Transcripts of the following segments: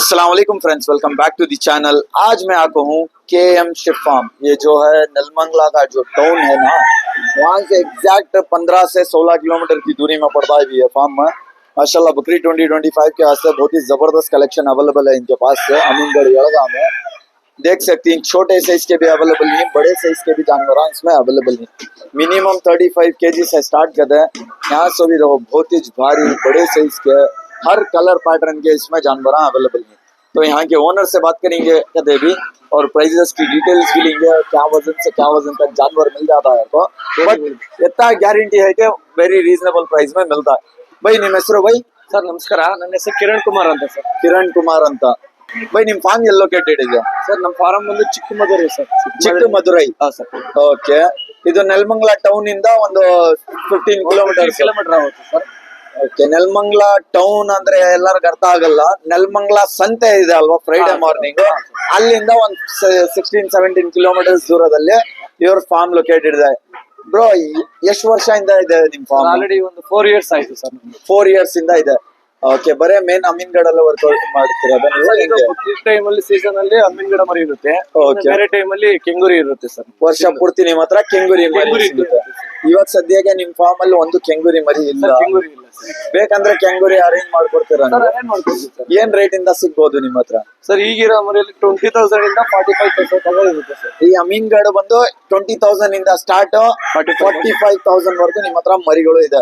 अस्सलाम वालेकुम friends, welcome back to the channel. आज मैं आपको हूँ KM शिप फार्म। ये जो है नलमंगला का जो टाउन है ना, वहाँ से एग्जैक्ट 15 से 16 किलोमीटर की दूरी में पड़ता है भी है फार्म में। माशाल्लाह बकरी 2025 के वास्ते बहुत ही जबरदस्त कलेक्शन अवेलेबल है इनके पास से। अमीनगढ़ यड़गांव में देख सकती हैं, छोटे साइज के भी अवेलेबल नहीं, बड़े साइज के भी जानवर इसमें अवेलेबल नहीं। मिनिमम 35 kg से स्टार्ट करते हैं। यहाँ से भी देखो बहुत ही भारी बड़े साइज के हर कलर पैटर्न के इसमें जानवर अवेलेबल हैं। तो यहाँ के ओनर से बात करेंगे कहते भी, और प्राइजेस की डिटेल्स भी लेंगे, क्या वजन से क्या वजन तक जानवर मिल जाता है आपको। बट इतना गारंटी है कि वेरी रीजनेबल प्राइस में मिलता है। भाई ನಿಮ್ಮ ಹೆಸರು भाई? ಸರ್ ನಮಸ್ಕಾರ, ನನ್ನ ಹೆಸರು ಕಿರಣ್ ಕುಮಾರ್ ಅಂತ ಸರ್. ಕಿರಣ್ ಕುಮಾರ್ ಅಂತ. भाई ನಿಮ್ ಫಾರ್ಮ್ ಎಲ್ಲಿ ಲೊಕೇಟೆಡ್ ಇದೆ? ಸರ್ ನಮ್ಮ ಫಾರಂ ಬಂದು ಚಿಕ್ಕಮದುರೈ ಸರ್. ಚಿಕ್ಕಮದುರೈ. ಹಾ ಸರ್. ಓಕೆ. ಇದು ನೆಲಮಂಗಲ ಟೌನ್ ಇಂದ ಒಂದು 15 ಕಿಲೋಮೀಟರ್ ಆಗುತ್ತೆ ಸರ್. ಓಕೆ. ನೆಲಮಂಗಲ ಟೌನ್ ಅಂದ್ರೆ ಎಲ್ಲರಿಗೂ ಅರ್ಥ ಆಗಲ್ಲ. ನೆಲಮಂಗಲ ಸಂತೆ ಇದೆ ಅಲ್ವಾ, ಫ್ರೈಡೆ ಮಾರ್ನಿಂಗ್, ಅಲ್ಲಿಂದ ಒಂದು 16-17 ಕಿಲೋಮೀಟರ್ ದೂರದಲ್ಲಿ ಇವ್ರ ಫಾರ್ಮ್ ಲೊಕೇಟೆಡ್ ಇದೆ. ಬ್ರೋ, ಎಷ್ಟು ವರ್ಷದಿಂದ ಇದೆ ನಿಮ್ ಫಾರ್ಮ್? ಆಲ್ರೆಡಿ ಒಂದು 4 years ಆಯ್ತು ಸರ್. 4 years ಇಂದ ಇದೆ. ಓಕೆ. ಬರೇ ಮೇನ್ ಅಮೀನ್ಗಢಲ್ಲೇ ವರ್ಕೌಟ್ ಮಾಡ್ತಿರೋದು ನೀವು? ಟೈಮ್ ಅಲ್ಲಿ ಸೀಸನ್ ಅಲ್ಲಿ ಅಮೀನ್ಗಢ ಮರಿ ಇರುತ್ತೆ, ಬೇರೆ ಟೈಮ್ ಅಲ್ಲಿ ಕೆಂಗೂರಿ ಇರುತ್ತೆ ಸರ್. ವರ್ಷ ಪೂರ್ತಿ ನಿಮ್ಮ ಹತ್ರ ಕೆಂಗೂರಿ ಮರಿ ಸಿಗುತ್ತೆ. ಇವಾಗ ಸದ್ಯಕ್ಕೆ ನಿಮ್ ಫಾರ್ಮ್ ಅಲ್ಲಿ ಒಂದು ಕೆಂಗೂರಿ ಮರಿ ಇಲ್ಲ. ಕೆಂಗೂರಿ ಇಲ್ಲ. ಬೇಕಂದ್ರೆ ಕೆಂಗೂರಿ ಅರೇಂಜ್ ಮಾಡ್ಕೊಡ್ತೀರಾ? ಏನ್ ರೇಟ್ ಇಂದ ಸಿಗ್ಬೋದು ನಿಮ್ಮ ಹತ್ರ ಸರ್? ಈಗಿರೋ ಮರಿಯಲ್ಲಿ 20,000 ಇಂದ 45,000 ತನಕ ಇರುತ್ತೆ ಸರ್. ಈ ಅಮೀನ್ಗಢ ಬಂದು 20,000 ಇಂದ ಸ್ಟಾರ್ಟ್ 45,000 ವರ್ಗು ನಿಮ್ಮ ಹತ್ರ ಮರಿಗಳು ಇದೆ.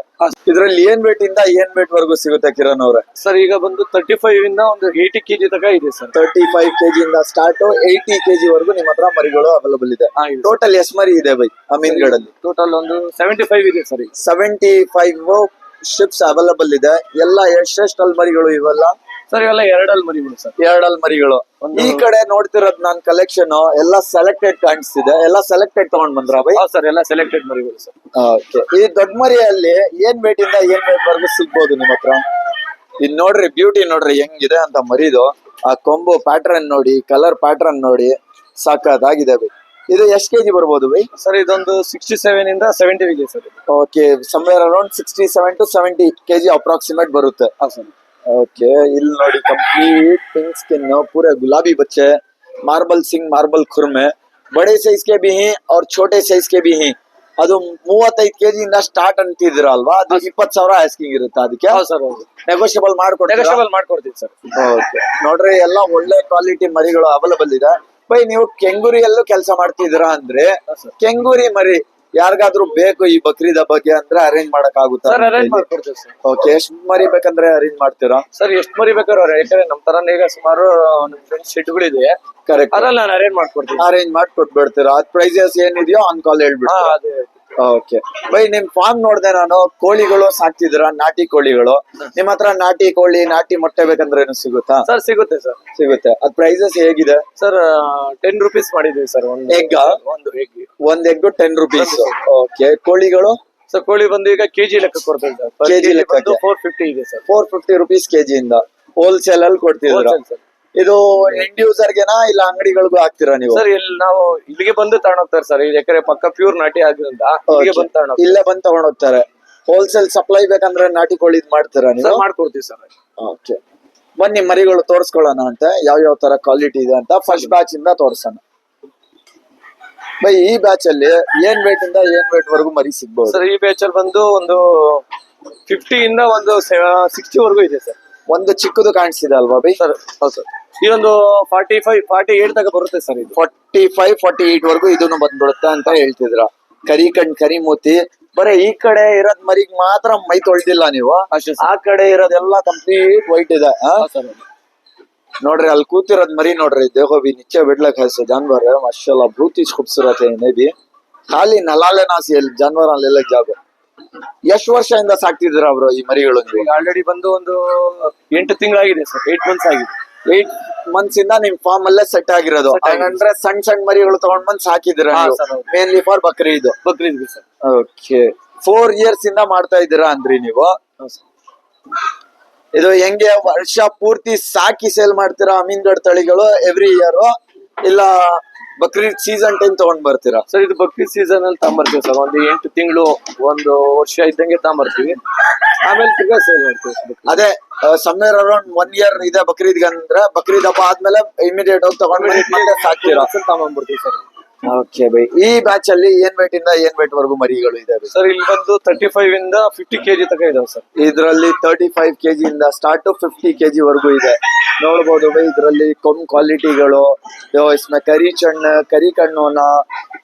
ಇದ್ರಲ್ಲಿ ಏನ್ ವೇಟ್ ಇಂದ ಏನ್ ವೇಟ್ ವರ್ಗು ಸಿಗುತ್ತೆ ಕಿರಣ್ ಅವ್ರೆ? ಸರ್ ಈಗ ಬಂದು 35 ಇಂದ ಒಂದು 80 kg ತನಕ ಇದೆ ಸರ್. 35 kg ಇಂದ ಸ್ಟಾರ್ಟ್ 80 kg ವರ್ಗು ನಿಮ್ಮ ಹತ್ರ ಮರಿಗಳು ಅವೈಲಬಲ್ ಇದೆ. ಟೋಟಲ್ ಎಸ್ ಮರಿ ಇದೆ ಬೈ ಅಮೀನ್ಗಢಲ್ಲಿ? ಟೋಟಲ್ ಒಂದು 75 ಇದೆ ಸರ್. 75 ಶಿಪ್ಸ್ ಅವೈಲಬಲ್ ಇದೆ. ಎಲ್ಲ ಎಷ್ಟೆಷ್ಟು ಮರಿಗಳು ಇವೆಲ್ಲ? ಸರ್ ಇವೆಲ್ಲ 2 ಮರಿಗಳು ಸರ್. 2 ಮರಿಗಳು. ಈ ಕಡೆ ನೋಡ್ತಿರೋದ್ ನಾನ್ ಕಲೆಕ್ಷನ್ ಎಲ್ಲ ಸೆಲೆಕ್ಟೆಡ್ ಕಾಣಿಸ್ತಿದೆ. ಎಲ್ಲ ಸೆಲೆಕ್ಟೆಡ್ ತಗೊಂಡ್ ಬಂದ್ರ ಬೈ? ಸರ್ ಎಲ್ಲ ಸೆಲೆಕ್ಟೆಡ್ ಮರಿಗಳು ಸರ್. ಓಕೆ. ಈ ದೊಡ್ಡ ಮರಿಯಲ್ಲಿ ಏನ್ ವೇಟ್ ಇಂದ ಏನ್ ವೇಟ್ ವರ್ಗು ಸಿಗ್ಬೋದು ನಿಮ್ಮ ಹತ್ರ? ಇದ್ ನೋಡ್ರಿ, ಬ್ಯೂಟಿ ನೋಡ್ರಿ ಹೆಂಗಿದೆ ಅಂತ ಮರಿದು. ಆ ಕೊಂಬು ಪ್ಯಾಟರ್ನ್ ನೋಡಿ, ಕಲರ್ ಪ್ಯಾಟರ್ನ್ ನೋಡಿ, ಸಾಕಾಗಿದೆ ಬೈ. ಇದು ಎಷ್ಟು ಕೆಜಿ ಬರ್ಬೋದು ಬೈ? ಸರ್ ಇದೊಂದು 67 ಇಂದ 70 ಇದೆ sir. Okay. Somewhere around 67 to 70 kg approximate ಬರುತ್ತೆ. ಓಕೆ. ಇಲ್ಲಿ ನೋಡಿ ಕಂಪ್ಲೀಟ್ ಪಿಂಕ್ ಸ್ಕಿನ್, पूरे गुलाबी बच्चे, मार्बल सिंग, मार्बल खुरमे, बड़े साइज के भी हैं और छोटे साइज के भी हैं. ಅದು 35 kg ಇಂದ ಸ್ಟಾರ್ಟ್ ಅಂತಿದ್ರ ಅಲ್ವಾ? ಅದು 20,000 ಆಸ್ಕಿಂಗ್ ಇರುತ್ತೆ. ಅದಕ್ಕೆ ನೆಗೋಷಿಯಬಲ್ ಮಾಡ್ಕೊಡ್ತೀವಿ ಸರ್. ಓಕೆ. ನೋಡ್ರಿ ಎಲ್ಲ ಒಳ್ಳೆ ಕ್ವಾಲಿಟಿ ಮರಿಗಳು ಅವೈಲಬಲ್ ಇದೆ. ಬೈ, ನೀವು ಕೆಂಗೂರಿಯಲ್ಲೂ ಕೆಲಸ ಮಾಡ್ತಿದ್ದೀರಾ ಅಂದ್ರೆ ಕೆಂಗೂರಿ ಮರಿ ಯಾರಿಗಾದ್ರೂ ಬೇಕು ಈ ಬಕ್ರೀದ್ ಬಗ್ಗೆ ಅಂದ್ರೆ ಅರೇಂಜ್ ಮಾಡಕ್ ಆಗುತ್ತಾ? ಸರ್ ಅರೇಂಜ್ ಮಾಡ್ಕೊಡ್ತೀವಿ ಸರ್. ಓಕೆ. ಎಷ್ಟು ಮರಿ ಬೇಕಂದ್ರೆ ಅರೇಂಜ್ ಮಾಡ್ತೀರಾ? ಸರ್ ಎಷ್ಟು ಮರಿ ಬೇಕಾದ್ರೆ, ಯಾಕಂದ್ರೆ ನಮ್ ತರ ಈಗ ಸುಮಾರು ನಮ್ ಫ್ರೆಂಡ್ಸ್ ಶೆಡ್ಗಳಿದೆ. ಕರೆಕ್ಟ್. ಅದ್ರಲ್ಲಿ ನಾನು ಅರೇಂಜ್ ಮಾಡ್ಕೊಡ್ತೀನಿ. ಅರೇಂಜ್ ಮಾಡ್ಕೊಟ್ಬಿಡ್ತೀರಾ? ಅದ್ ಪ್ರೈಸಸ್ ಏನಿದೆಯೋ ಆನ್ ಕಾಲ್ ಹೇಳ್ಬಿಡ್ತೀರಾ? ಓಕೆ. ಬೈ, ನಿಮ್ ಫಾರ್ಮ್ ನೋಡ್ದೆ ನಾನು, ಕೋಳಿಗಳು ಸಾಕ್ತಿದ್ದೀರಾ, ನಾಟಿ ಕೋಳಿಗಳು. ನಿಮ್ ಹತ್ರ ನಾಟಿ ಕೋಳಿ, ನಾಟಿ ಮೊಟ್ಟೆ ಬೇಕಂದ್ರೆ ಏನು ಸಿಗುತ್ತಾ? ಸರ್ ಸಿಗುತ್ತೆ ಸರ್. ಸಿಗುತ್ತೆ. ಅದ್ ಪ್ರೈಸಸ್ ಹೇಗಿದೆ ಸರ್? 10 rupees ಮಾಡಿದೀವಿ ಸರ್. ಒಂದು ಎಗ್ ಒಂದು ಎಗ್ 10 rupees. ಓಕೆ. ಕೋಳಿಗಳು? ಸರ್ ಕೋಳಿ ಬಂದು ಈಗ ಕೆಜಿ ಲೆಕ್ಕ ಕೊಡ್ತೇವೆ ಸರ್. ಕೆಜಿ ಲೆಕ್ಕ 450 ಇದೆ ಸರ್. 450 rupees kg ಇಂದ ಹೋಲ್ಸೇಲ್ ಅಲ್ಲಿ ಕೊಡ್ತಿದ್ದೀರಾ? ಇದು ಎಂಡ್ ಯೂಸರ್ ಗೆನಾ ಇಲ್ಲ ಅಂಗಡಿಗಳಿಗೂ ಹಾಕ್ತೀರಾ ನೀವು? ಸರ್ ಇಲ್ಲಿ ನಾವು ಇಲ್ಲಿಗೆ ಬಂದು ತಗೊಂಡೋಗ್ತಾರೆ ಸರ್. ಯಾಕಂದ್ರೆ ಪಕ್ಕ ಪ್ಯೂರ್ ನಾಟಿ ಆಗಿರೋದ್ರಿಂದ ಇಲ್ಲಿಗೆ ಬಂದು ತಗೊಂಡೋಗ್ತಾರೆ. ಇಲ್ಲೇ ಬಂದು ತಗೊಂಡೋಗ್ತಾರೆ. ಹೋಲ್ಸೇಲ್ ಸಪ್ಲೈ ಬೇಕಂದ್ರೆ ನಾಟಿ ಕೋಳಿ ಮಾಡ್ತೀರಾ ನೀವು? ಮಾಡ್ಕೊಡ್ತೀವಿ ಸರ್. ಓಕೆ. ಬನ್ನಿ ಮರಿಗಳು ತೋರ್ಸ್ಕೊಳ್ಳೋಣ ಅಂತ, ಯಾವ ತರ ಕ್ವಾಲಿಟಿ ಇದೆ ಅಂತ. ಫಸ್ಟ್ ಬ್ಯಾಚ್ ಇಂದ ತೋರ್ಸೋಣ ಬೈ. ಈ ಬ್ಯಾಚ್ ಅಲ್ಲಿ ಏನ್ ವೇಟ್ ಇಂದ ಏನ್ ವೇಟ್ ವರ್ಗು ಮರಿ ಸಿಗ್ಬಹುದು ಸರ್? ಈ ಬ್ಯಾಚ್ ಅಲ್ಲಿ ಬಂದು ಒಂದು 50 ಇಂದ ಒಂದು 60 ವರ್ಗೂ ಇದೆ ಸರ್. ಒಂದು ಚಿಕ್ಕದು ಕಾಣಿಸ್ತಿದೆ ಅಲ್ವಾ ಬೈ? ಸರ್ ಹೌದು ಸರ್. ಇದೊಂದು 45-48 ತನಕ ಬರುತ್ತೆ ಸರ್. ಇದು 45-48 ವರ್ಗು ಇದನ್ನು ಬಂದ್ಬಿಡುತ್ತೆ ಅಂತ ಹೇಳ್ತಿದ್ರ. ಕರಿ ಕಣ್, ಕರಿ ಮೂತಿ. ಬರೀ ಈ ಕಡೆ ಇರೋದ್ ಮರಿಗ್ ಮಾತ್ರ ಮೈ ತೊಳ್ದಿಲ್ಲ ನೀವು, ಆ ಕಡೆ ಇರೋದೆಲ್ಲ ಕಂಪ್ಲೀಟ್ ವೈಟ್ ಇದೆ. ನೋಡ್ರಿ ಅಲ್ಲಿ ಕೂತಿರೋದ್ ಮರಿ ನೋಡ್ರಿ, देखो भी नीचे बैठला कैसे जानवर है माशाल्लाह, बहुत ही खूबसूरत है इन्हें भी. ಖಾಲಿ ನಲಾಲೆನಾ ಜಾನ್ವರ ಅಲ್ಲೆಲ್ಲ ಜಾಗ. ಎಷ್ಟು ವರ್ಷದಿಂದ ಸಾಕ್ತಿದ್ರ ಅವರು ಈ ಮರಿಗಳು? ಆಲ್ರೆಡಿ ಬಂದು ಒಂದು 8 ತಿಂಗಳಾಗಿದೆ ಸರ್. 8 months ಆಗಿದೆ. 8 months ಇಂದ ನಿಮ್ ಫಾರ್ಮ್ ಅಲ್ಲೇ ಸೆಟ್ ಆಗಿರೋದು. ಹಾಗಂದ್ರೆ ಸಣ್ಣ ಮರಿಗಳು ತಗೊಂಡ್ ಬಂದ್ ಸಾಕಿದಿರ mainly for Bakrid sir. Okay. 4 years ಇಂದ ಮಾಡ್ತಾ ಇದ್ದೀರಾ ಅಂದ್ರಿ ನೀವು? ಇದು ಹೆಂಗೆ ವರ್ಷ ಪೂರ್ತಿ ಸಾಕಿ ಸೇಲ್ ಮಾಡ್ತೀರಾ ಅಮೀನ್ಗಢ ತಳಿಗಳು ಎವ್ರಿ ಇಯರ್, ಇಲ್ಲ ಬಕ್ರೀದ್ ಸೀಸನ್ ಟೈಮ್ ತಗೊಂಡ್ ಬರ್ತೀರಾ? ಸರ್ ಇದು ಬಕ್ರೀದ್ ಸೀಸನ್ ಅಲ್ಲಿ ತಗೊಂಡ್ಬರ್ತೀವಿ ಸರ್. ಒಂದು 8 ತಿಂಗಳು, ಒಂದು ವರ್ಷ ಇದ್ದಂಗೆ ತಗೊಂಡ್ಬರ್ತೀವಿ. ಆಮೇಲೆ ತಿರ್ಗಾ ಸೇಲ್ ಮಾಡ್ತೀವಿ. ಅದೇ ಸಮ್ವೇರ್ ಅರೌಂಡ್ 1 ಇಯರ್ ಇದೆ ಬಕ್ರೀದ್ಗೆ ಅಂದ್ರೆ ಬಕ್ರೀದ್ ಹಬ್ಬ ಆದ್ಮೇಲೆ ಇಮಿಡಿಯೇಟ್ ಹೋಗಿ ತಗೊಂಡ್ ಮತ್ತೆ ಸಾಕ್ತೀರಾ? ತಗೊಂಡ್ಬಿಡ್ತೀವಿ ಸರ್. Okay by. ಈ ಬ್ಯಾಚ್ ಅಲ್ಲಿ ಏನ್ ವೇಟ್ ಇಂದ ಏನ್ ವೇಟ್ ವರ್ಗು ಮರಿಗಳು ಇದಾವೆ? ಸರ್ ಇಲ್ಲಿ ಬಂದು 35 ಇಂದ 50 kg ತನಕ ಇದಾವೆ ಸರ್. ಇದರಲ್ಲಿ 35 kg ಇಂದ ಸ್ಟಾರ್ಟ್ ಟು 50 kg ವರ್ಗು ಇದೆ. ನೋಡ್ಬೋದು ಬೈ, ಇದರಲ್ಲಿ कम क्वालिटीಗಳು, इसमें करी कಣ್ಣोना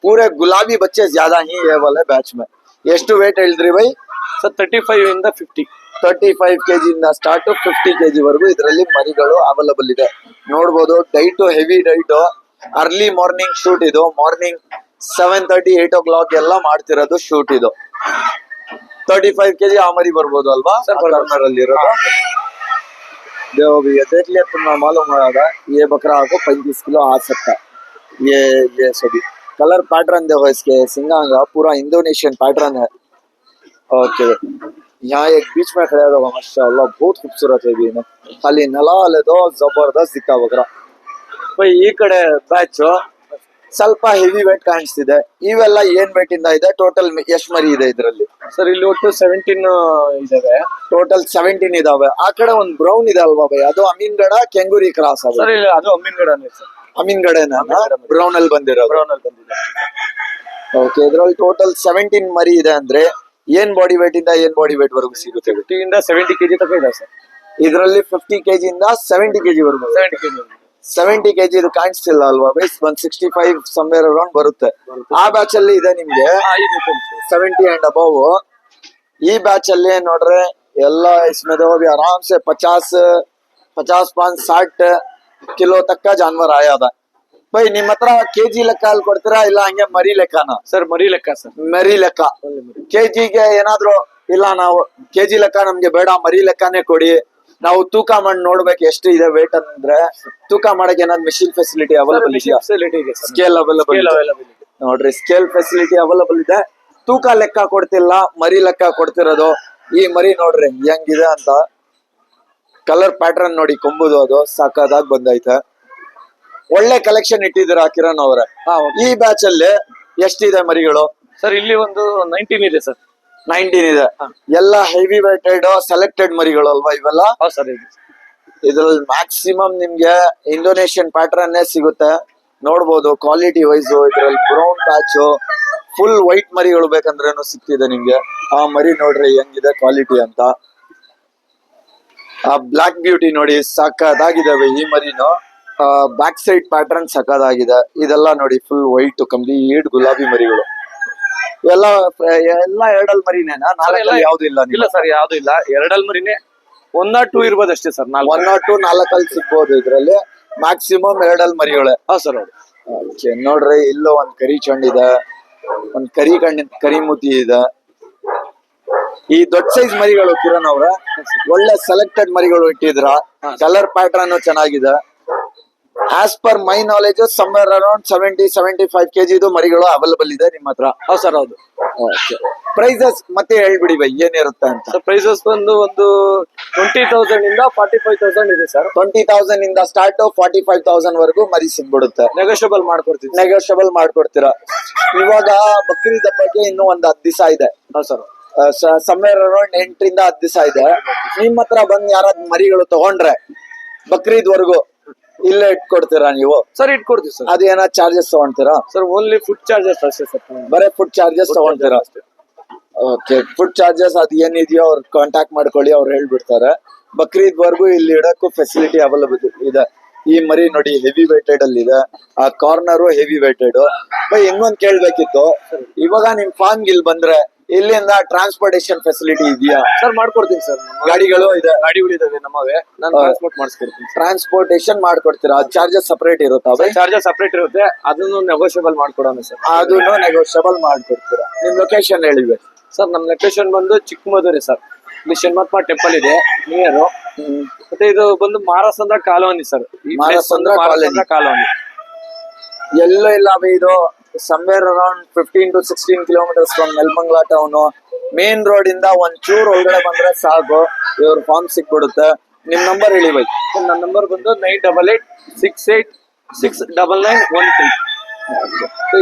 पूरे गुलाबी बच्चे ज्यादा ही है वाले बैच में. ಎಷ್ಟು ವೇಟ್ ಹೇಳಿದ್ರಿ ಬೈ? ಸರ್ 35 ಇಂದ 50. 35 kg ಇಂದ ಸ್ಟಾರ್ಟ್ ಟು 50 kg ವರ್ಗು ಇದರಲ್ಲಿ ಮರಿಗಳು ಅವೈಲಬಲ್ ಇದೆ. ನೋಡ್ಬೋದು ಡೈಟ್ ಹೆವಿ ಡೈಟ್, ಅರ್ಲಿ ಮಾರ್ನಿಂಗ್ ಶೂಟ್ ಇದು. ಮಾರ್ನಿಂಗ್ 7:30 8 o'clock ಎಲ್ಲ ಮಾಡ್ತಿರೋದು ಶೂಟ್ ಇದು. 35 kg ಆ ಮರಿ ಬರ್ಬೋದು ಅಲ್ವಾ ಸರ್? ಕಾರ್ನರ್ ಅಲ್ಲಿ ಇರೋದು. देखो भैया, देख लिया तुमने, मालूम होगा ये बकरा आपको 35 किलो आ सकता है. ये सभी कलर पैटर्न देखो इसके, सिंगांगा पूरा इंडोनेशियन पैटर्न है. ओके, यहाँ एक बीच में खड़ा होगा, माशाल्लाह बहुत खूबसूरत है भी ना. खाली नलाल है तो जबरदस्त दिखता बकरा. भाई ಈ ಕಡೆ ಬ್ಯಾಚ್ ಸ್ವಲ್ಪ ಹೆವಿ ವೇಟ್ ಕಾಣಿಸ್ತಿದೆ. ಇವೆಲ್ಲ ಏನ್ ವೇಟ್ ಇಂದ ಇದೆ? ಟೋಟಲ್ ಎಷ್ಟು ಮರಿ ಇದೆ ಇದರಲ್ಲಿ? ಸರ್ ಇಲ್ಲಿ ಒಟ್ಟು 17 ಇದಾವೆ. ಟೋಟಲ್ 17 ಇದಾವೆ. ಆ ಕಡೆ ಒಂದು ಬ್ರೌನ್ ಇದೆ ಅಲ್ವಾ ಬೈ, ಅದು ಅಮೀನ್ಗಡ ಕೆಂಗೂರಿ ಕ್ರಾಸ್ ಅದು? ಸರ್ ಅದು ಅಮ್ಮಿನಗಡನೇ ಸರ್. ಅಮೀನ್ಗಡನ ಬ್ರೌನ್ ಅಲ್ಲಿ ಬಂದಿರೋದು? ಬ್ರೌನ್ ಅಲ್ಲಿ ಬಂದಿದೆ. ಓಕೆ, ಇದ್ರಲ್ಲಿ ಟೋಟಲ್ 17 ಮರಿ ಇದೆ ಅಂದ್ರೆ ಏನ್ ಬಾಡಿ ವೇಟ್ ಇಂದ ಏನ್ ಬಾಡಿ ವೇಟ್ ವರೆಗೂ ಸಿಗುತ್ತೆ? 50 ಇಂದ 70 kg ತನಕ ಇದೆ ಸರ್. ಇದರಲ್ಲಿ 50 kg ಇಂದ 70 kg ವರೆಗೂ. 70 kg. 70 kg ಇದು ಕಾಣಿಸ್ತಿಲ್ಲ ಅಲ್ವಾ ಬೈ? 165 ಸಮ್ವೇರ್ ಅರೌಂಡ್ ಬರುತ್ತೆ. ಆ ಬ್ಯಾಚ್ ಅಲ್ಲಿ ಇದೆ ನಿಮ್ಗೆ 70 ಅಂಡ್ ಅಬವ್. ಈ ಬ್ಯಾಚ್ ಅಲ್ಲಿ ನೋಡ್ರೆ ಎಲ್ಲ इसमें देखो भी आराम से 50-60 ಕಿಲೋ ತಕ್ಕ ಜಾನ್ವರ್ ಆಯದ. ಬೈ ನಿಮ್ಮ ಹತ್ರ ಕೆಜಿ ಲೆಕ್ಕ ಅಲ್ಲಿ ಕೊಡ್ತೀರಾ ಇಲ್ಲ ಹಂಗೆ ಮರಿ ಲೆಕ್ಕನ? ಸರ್ ಮರಿ ಲೆಕ್ಕ ಸರ್. ಮರಿ ಲೆಕ್ಕ. ಕೆಜಿಗೆ ಏನಾದ್ರು ಇಲ್ಲ ನಾವು ಕೆಜಿ ಲೆಕ್ಕ ನಮ್ಗೆ ಬೇಡ, ಮರಿ ಲೆಕ್ಕನೇ ಕೊಡಿ, ನಾವು ತೂಕ ಮಾಡಿ ನೋಡ್ಬೇಕು ಎಷ್ಟು ಇದೆ ವೇಟ್ ಅಂದ್ರೆ ತೂಕ ಮಾಡಕ್ಕೆ ಏನಾದ್ರು ಮೆಷಿನ್ ಫೆಸಿಲಿಟಿ ಅವೈಲಬಲ್ ಇದೆಯಾ? ಸ್ಕೇಲ್ ಅವೈಲಬಲ್ ನೋಡ್ರಿ, ಸ್ಕೇಲ್ ಫೆಸಿಲಿಟಿ ಅವೈಲಬಲ್ ಇದೆ. ತೂಕ ಲೆಕ್ಕ ಕೊಡ್ತಿಲ್ಲ, ಮರಿ ಲೆಕ್ಕ ಕೊಡ್ತಿರೋದು. ಈ ಮರಿ ನೋಡ್ರಿ ಹೆಂಗಿದೆ ಅಂತ, ಕಲರ್ ಪ್ಯಾಟರ್ನ್ ನೋಡಿ, ಕೊಂಬುದು ಅದು ಸಾಕಾದಾಗ ಬಂದೈತೆ. ಒಳ್ಳೆ ಕಲೆಕ್ಷನ್ ಇಟ್ಟಿದ್ದೀರಾ ಕಿರಣ್ ಅವ್ರೆ. ಈ ಬ್ಯಾಚ್ ಅಲ್ಲಿ ಎಷ್ಟಿದೆ ಮರಿಗಳು? ಸರ್ ಇಲ್ಲಿ ಒಂದು 19 ಇದೆ ಸರ್. 19 ಇದೆ. ಎಲ್ಲ ಹೆವಿ ವೇಟೆಡ್ ಸೆಲೆಕ್ಟೆಡ್ ಮರಿಗಳು ಅಲ್ವಾ ಇವೆಲ್ಲ? ಹೌದು ಸರ್. ಇದ್ರಲ್ಲಿ ಮ್ಯಾಕ್ಸಿಮಮ್ ನಿಮ್ಗೆ ಇಂಡೋನೇಷಿಯನ್ ಪ್ಯಾಟರ್ನ್ ಸಿಗುತ್ತೆ. ನೋಡ್ಬೋದು ಕ್ವಾಲಿಟಿ ವೈಸ್. ಇದ್ರಲ್ಲಿ ಬ್ರೌನ್ ಪ್ಯಾಚ್ ಫುಲ್ ವೈಟ್ ಮರಿಗಳು ಬೇಕಂದ್ರೇನು ಸಿಗ್ತಿದೆ ನಿಮ್ಗೆ. ಆ ಮರಿ ನೋಡ್ರಿ ಹೆಂಗಿದೆ ಕ್ವಾಲಿಟಿ ಅಂತ. ಆ ಬ್ಲಾಕ್ ಬ್ಯೂಟಿ ನೋಡಿ ಸಕ್ಕದಾಗಿದಾವೆ ಈ ಮರಿನು. ಬ್ಯಾಕ್ ಸೈಡ್ ಪ್ಯಾಟರ್ನ್ ಸಕ್ಕದಾಗಿದೆ. ಇದೆಲ್ಲ ನೋಡಿ ಫುಲ್ ವೈಟ್ ಕಂಪ್ಲೀಟ್ ಗುಲಾಬಿ ಮರಿಗಳು. ಎಲ್ಲ ಎರಡಲ್ ಮರಿನೇನಾ? ನಾಲ್ಕಲ್ಲಿ ಯಾವ್ದು ಇಲ್ಲ? ಇಲ್ಲ ಸರ್, ಯಾವ್ದು ಇಲ್ಲ. ಎರಡಲ್ ಮರಿನೇ 1 or 2 ಇರ್ಬೋದು ಅಷ್ಟೇ ಸರ್. 1 or 2 4 ಸಿಗ್ಬೋದು. ಇದ್ರಲ್ಲಿ ಮ್ಯಾಕ್ಸಿಮಮ್ ಎರಡಲ್ ಮರಿಗಳೇ. ಹೌದು ಸರ್. ನೋಡ್ರಿ ಇಲ್ಲೂ ಒಂದ್ ಕರಿ ಚಂಡ್ ಇದೆ, ಒಂದ್ ಕರಿ ಮೂತಿ ಇದೆ. ಈ ದೊಡ್ಡ ಸೈಜ್ ಮರಿಗಳು ಕಿರಣ್ ಅವ್ರ ಒಳ್ಳೆ ಸೆಲೆಕ್ಟೆಡ್ ಮರಿಗಳು ಇಟ್ಟಿದ್ರ. ಕಲರ್ ಪ್ಯಾಟರ್ನ್ ಚೆನ್ನಾಗಿದೆ. As per my knowledge somewhere around 70-75 kg ಇದು ಮರಿಗಳು ಅವೈಲಬಲ್ ಇದೆ ನಿಮ್ಮ ಹತ್ರ? ಹೌದು ಸರ್. ಹೌದು. ಪ್ರೈಸಸ್ ಮತ್ತೆ ಹೇಳ್ಬಿಡಿ ಬೈ ಏನಿರುತ್ತೆ ಅಂತ. ಪ್ರೈಸಸ್ ಬಂದು ಒಂದು 20,000 ಇಂದ 45,000 ಇದೆ ಸರ್. 20,000 ಇಂದ ಸ್ಟಾರ್ಟ್ 45,000 ವರೆಗೂ ಮರಿ ಸಿಗ್ಬಿಡುತ್ತೆ. ನೆಗೋಷಿಯಬಲ್ ಮಾಡ್ಕೊಡ್ತೀವಿ. ನೆಗೋಷಿಯಬಲ್ ಮಾಡ್ಕೊಡ್ತೀರಾ? ಇವಾಗ ಬಕ್ರೀದ್ ಹಬ್ಬಕ್ಕೆ ಇನ್ನೂ ಒಂದ್ 10 ದಿವಸ ಇದೆ. ಹೌದು ಸರ್. ಸಮ್ವೇರ್ ಅರೌಂಡ್ 8 ರಿಂದ 10 ದಿವಸ ಇದೆ. ನಿಮ್ ಹತ್ರ ಬಂದ್ ಯಾರಾದ್ರೂ ಮರಿಗಳು ತಗೊಂಡ್ರೆ ಬಕ್ರೀದ್ ವರ್ಗು ಇಲ್ಲೇ ಇಟ್ಕೊಡ್ತೀರಾ ನೀವು? ಸರ್ ಇಟ್ಕೊಡ್ತೀವಿ ಸರ್. ಅದೇನ ಚಾರ್ಜಸ್ ತಗೊಂತೀರಾ? ಸರ್ ಓನ್ಲಿ ಫುಡ್ ಚಾರ್ಜಸ್ ಅಷ್ಟೇ ಸರ್. ಬರೇ ಫುಡ್ ಚಾರ್ಜಸ್ ತಗೊಂತೀರಾ? ಓಕೆ, ಫುಡ್ ಚಾರ್ಜಸ್ ಅದ್ ಏನಿದೆಯೋ ಅವ್ರ ಕಾಂಟ್ಯಾಕ್ಟ್ ಮಾಡ್ಕೊಳ್ಳಿ, ಅವ್ರು ಹೇಳ್ಬಿಡ್ತಾರೆ. ಬಕ್ರೀದ್ ವರ್ಗು ಇಲ್ಲಿ ಇಡಕ್ಕೂ ಫೆಸಿಲಿಟಿ ಅವೈಲಬಲ್ ಇದೆ. ಈ ಮರಿ ನೋಡಿ ಹೆವಿ ವೇಟೆಡ್ ಅಲ್ಲಿ ಇದೆ. ಆ ಕಾರ್ನರು ಹೆವಿ ವೇಟೆಡ್. ಇನ್ನೊಂದ್ ಕೇಳ್ಬೇಕಿತ್ತು, ಇವಾಗ ನಿಮ್ ಫಾರ್ಮ್ ಇಲ್ಲಿ ಬಂದ್ರೆ ಇಲ್ಲಿಂದ ಟ್ರಾನ್ಸ್ಪೋರ್ಟೇಶನ್ ಫೆಸಿಲಿಟಿ ಇದೆಯಾ? ಸರ್ ಮಾಡ್ಕೊಡ್ತೀನಿ ಸರ್. ಗಾಡಿಗಳು ಇದೆ? ಗಾಡಿಗಳು ಇದಾವೆ ನಮ್ಮವೇ. ನಾನು ಟ್ರಾನ್ಸ್ಪೋರ್ಟ್ ಮಾಡಿಸ್ಕೊಡ್ತೀನಿ. ಟ್ರಾನ್ಸ್ಪೋರ್ಟೇಶನ್ ಮಾಡ್ಕೊಡ್ತೀರಾ? ಚಾರ್ಜಸ್ ಸಪರೇಟ್ ಇರುತ್ತಾ? ಚಾರ್ಜಸ್ ಸಪರೇಟ್ ಇರುತ್ತೆ, ಅದನ್ನು ನೆಗೋಷಿಯಬಲ್ ಮಾಡ್ಕೊಡೋಣ ಸರ್. ಅದನ್ನು ನೆಗೋಷಿಯಬಲ್ ಮಾಡ್ಕೊಡ್ತೀರಾ? ನಿಮ್ ಲೊಕೇಶನ್ ಹೇಳಿವೆ ಸರ್. ನಮ್ ಲೊಕೇಶನ್ ಬಂದು ಚಿಕ್ಕಮಧುರೆ ಸರ್. ಇಲ್ಲಿ ಶನ್ಮತ್ಮ ಟೆಂಪಲ್ ಇದೆ ನಿಯರ್. ಮತ್ತೆ ಇದು ಬಂದು Marasandra colony sir. Marasandra colony ಎಲ್ಲ ಇಲ್ಲ ಇದು somewhere around 15 to 16 kilometers from Nelamangala town. Main road ಇಂದ ಒಂದ್ ಚೂರ್ ಒಳಗಡೆ ಬಂದ್ರೆ ಸಾಕು, ಇವ್ರ ಫಾರ್ಮ್ ಸಿಕ್ಬಿಡುತ್ತೆ. ನಿಮ್ ನಂಬರ್ ಹೇಳಿ ಬೈ. ನನ್ನ ನಂಬರ್ ಬಂದು 9886869913.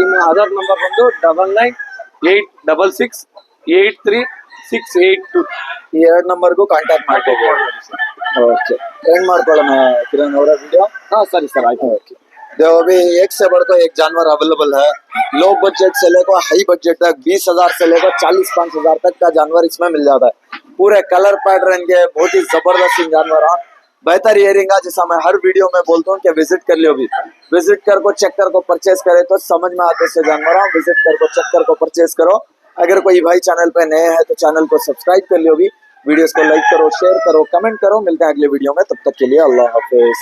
ಇನ್ನು ಅದರ್ ನಂಬರ್ ಬಂದು 99866837 682. ಈ 2 ನಂಬರ್ಗೂ ಕಾಂಟ್ಯಾಕ್ಟ್ ಮಾಡ್ಕೋಬಹುದು. ओके एंड ಮಾಡ್ಕೊಳ್ಳೋಣ ಕಿರಣ್ ಅವರ ವಿಡಿಯೋ. हाँ सर सर आइए. ओके देखो अभी एक से बढ़कर एक जानवर अवेलेबल है. लो बजट से लेकर हाई बजट तक 20,000 से लेकर 40-5,000 तक का जानवर इसमें मिल जाता है. पूरे कलर पैटर्न के बहुत ही जबरदस्त जानवर हैं. बेहतर ये रहेगा जैसा मैं हर वीडियो में बोलता हूँ कि विजिट कर लियो. भी विजिट कर को चेक कर को परचेज करे तो समझ में आते से जानवर. विजिट कर को चेक कर को परचेज करो. अगर कोई भाई चैनल पे नए हैं तो चैनल को सब्सक्राइब कर लियो. भी वीडियोस को लाइक करो, शेयर करो, कमेंट करो. मिलते हैं अगले वीडियो में, तब तक के लिए अल्लाह हाफिज.